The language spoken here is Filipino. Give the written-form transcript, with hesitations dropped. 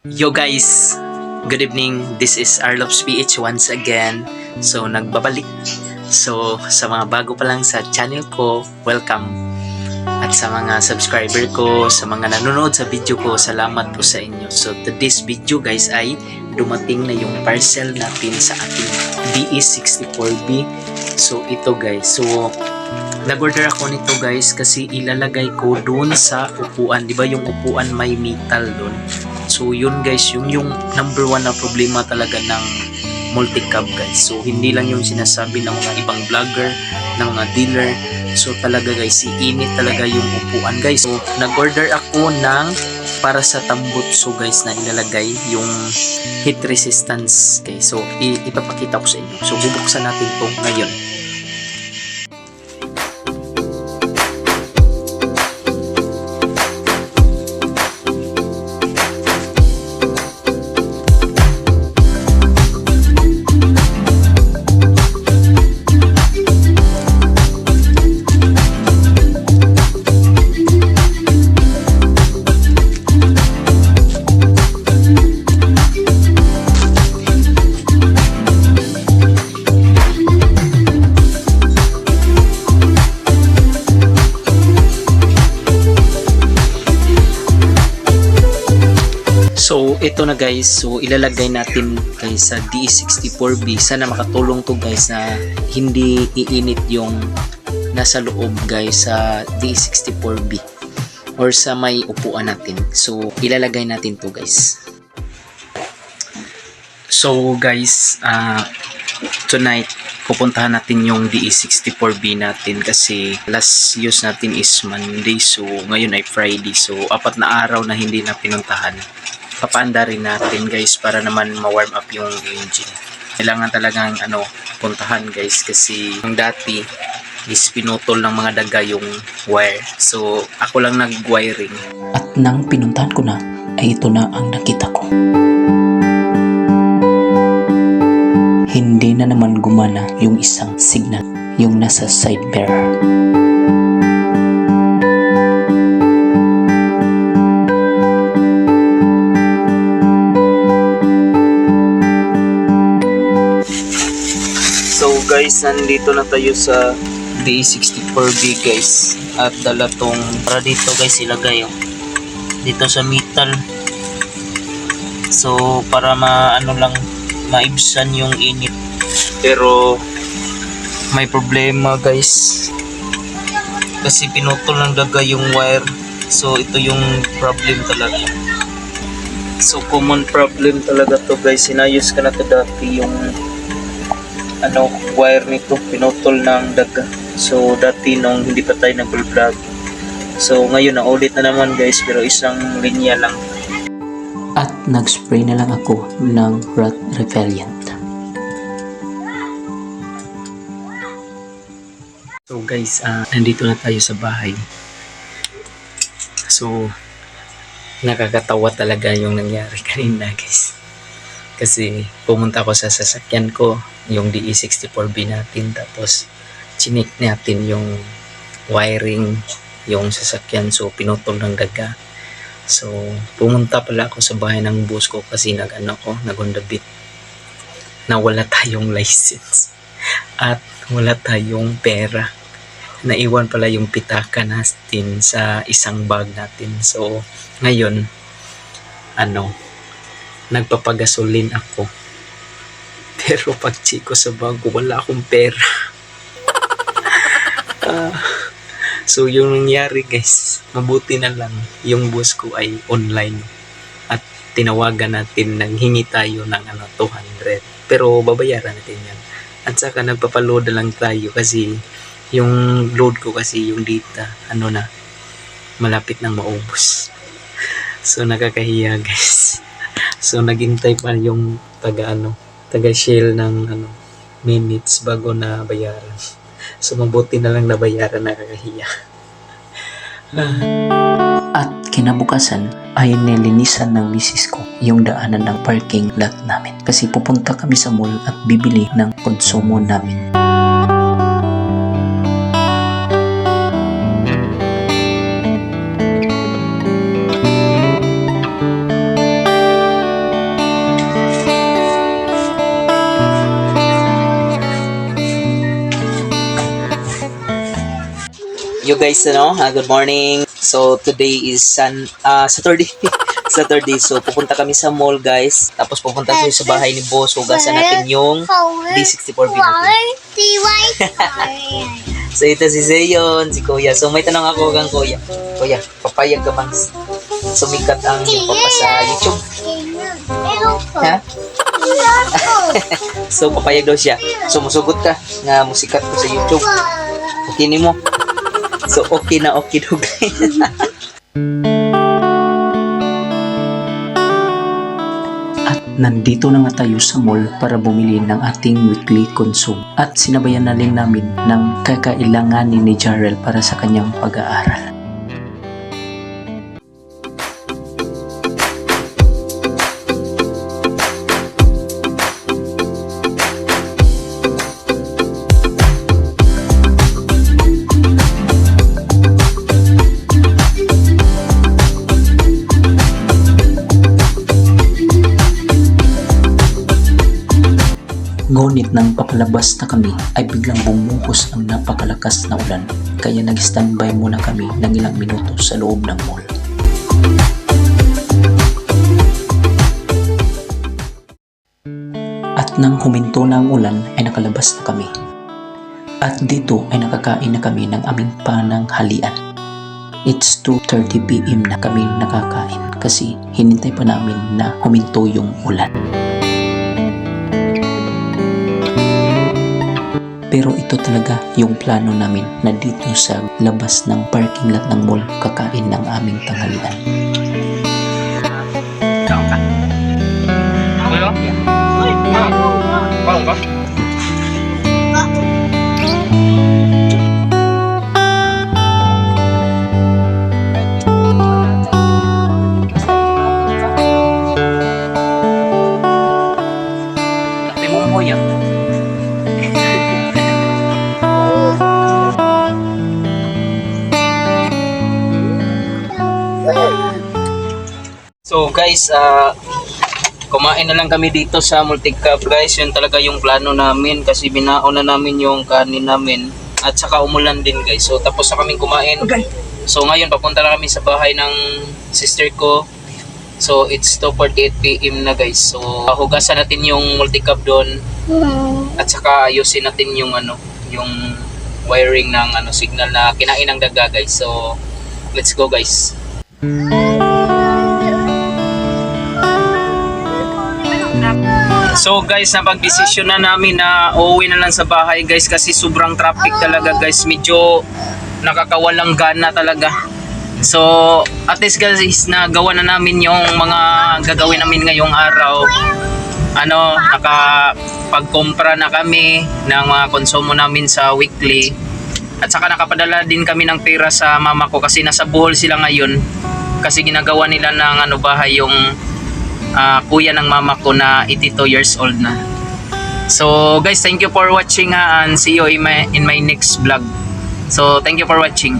Yo guys, good evening. This is Arlops PH once again. So nagbabalik. So sa mga bago pa lang sa channel ko, welcome. At sa mga subscriber ko, sa mga nanonood sa video ko, salamat po sa inyo. So today's video guys ay dumating na yung parcel natin sa ating DE64B. So ito guys, so nag-order ako nito guys kasi ilalagay ko doon sa upuan. Diba yung upuan may metal doon? So yun guys, yung number one na problema talaga ng multi-cab guys. So hindi lang yung sinasabi ng mga ibang vlogger, ng mga dealer. So talaga guys, iinit talaga yung upuan guys. So nag-order ako ng para sa tambutso guys na ilalagay yung heat resistance guys. So ipapakita ko sa inyo. So bubuksan natin to ngayon. So ito na guys, so ilalagay natin guys sa DE64B. Sana makatulong to guys na hindi iinit yung nasa loob guys sa DE64B or sa may upuan natin. So ilalagay natin to guys. So guys, tonight pupuntahan natin yung DE64B natin kasi last use natin is Monday, so ngayon ay Friday, so 4 na araw na hindi na pinuntahan. Papaanda rin natin guys para naman ma-warm up yung engine. Kailangan talagang puntahan guys kasi yung dati is pinutol ng mga daga yung wire. So ako lang nag-wiring. At nang pinuntahan ko na ay ito na ang nakita ko. Hindi na naman gumana yung isang signal, yung nasa side mirror. So guys, nandito na tayo sa DE64B guys. At dala tong para dito guys ilagay dito sa metal. So para maibsan yung init. Pero may problema guys. Kasi pinutol ng daga yung wire. So ito yung problem talaga. So common problem talaga to guys. Sinayos ka na to dati yung wire nito pinutol ng daga. So dati nung hindi pa tayo nag-vlog, so ngayon na ulit na naman guys, pero isang linya lang. At nag-spray na lang ako ng rot repellent. So guys, nandito na tayo sa bahay. So nakakatawa talaga yung nangyari kanina guys. Kasi pumunta ako sa sasakyan ko, yung DE64B natin, tapos chinik natin yung wiring, yung sasakyan, so pinutol ng daga. So pumunta pala ako sa bahay ng boss ko kasi nag-on-the-beat na wala tayong license at wala tayong pera. Naiwan pala yung pitaka natin sa isang bag natin. So ngayon nagpapagasolin ako, pero pag check ko sa bag ko, wala akong pera. So yung nangyari guys, mabuti na lang yung boss ko ay online at tinawagan natin, nanghingi tayo ng 200, pero babayaran natin yan. At saka nagpapaload na lang tayo kasi yung load ko kasi yung data malapit nang maubos. So nakakahiya guys. So naghintay pa yung taga shell ng minutes bago na bayaran. So mabuti na lang nabayaran, nakakahiya. At kinabukasan ay nilinisan ng misis ko yung daanan ng parking lot namin kasi pupunta kami sa mall at bibili ng konsumo namin. You guys, good morning. So, today is Saturday. Saturday. So, pupunta kami sa mall, guys. Tapos, pupunta kami sa bahay ni Boss. Hugasan natin yung D64 natin. So, ito si Zeyon, si Kuya. So, may tanong ako kang Kuya. Kuya, papayag ka bang sumikat ang iyong papa sa YouTube? Ha? So, papayag daw siya. So, musugot ka nga musikat ko sa YouTube. Okay ni mo. So, okay na okay daw, guys. At nandito na nga tayo sa mall para bumili ng ating weekly consume. At sinabayan na rin namin ng kakailanganin ni Jarrell para sa kanyang pag-aaral. Ngunit nang papalabas na kami ay biglang bumuhos ang napakalakas na ulan kaya nag-standby muna kami ng ilang minuto sa loob ng mall. At nang huminto na ang ulan ay nakalabas na kami. At dito ay nakakain na kami ng aming pananghalian. It's 2:30 PM na kami nakakain kasi hinintay pa namin na huminto yung ulan. Pero ito talaga yung plano namin na dito sa labas ng parking lot ng mall kakain ng aming tanghalian. Tapi mo mo yan. So guys, kumain na lang kami dito sa Multicab guys. Yun talaga yung plano namin kasi binaon na namin yung kanin namin. At saka umulan din guys. So tapos na kaming kumain. Okay. So ngayon papunta na kami sa bahay ng sister ko. So it's 2:48 PM na guys. So hugasan natin yung Multicab doon. At saka ayusin natin yung yung wiring ng signal na kinain ng daga guys. So let's go guys. So guys, napag-desisyon na namin na uuwi na lang sa bahay guys kasi sobrang traffic talaga guys. Medyo nakakawalang gana talaga. So at least guys, nagawa na namin yung mga gagawin namin ngayong araw. Nakapagkompra na kami ng mga konsumo namin sa weekly. At saka nakapadala din kami ng pera sa mama ko kasi nasa Bohol sila ngayon. Kasi ginagawa nila ng bahay yung kuya ng mama ko na 82 years old na. So guys, thank you for watching and see you in my next vlog. So thank you for watching.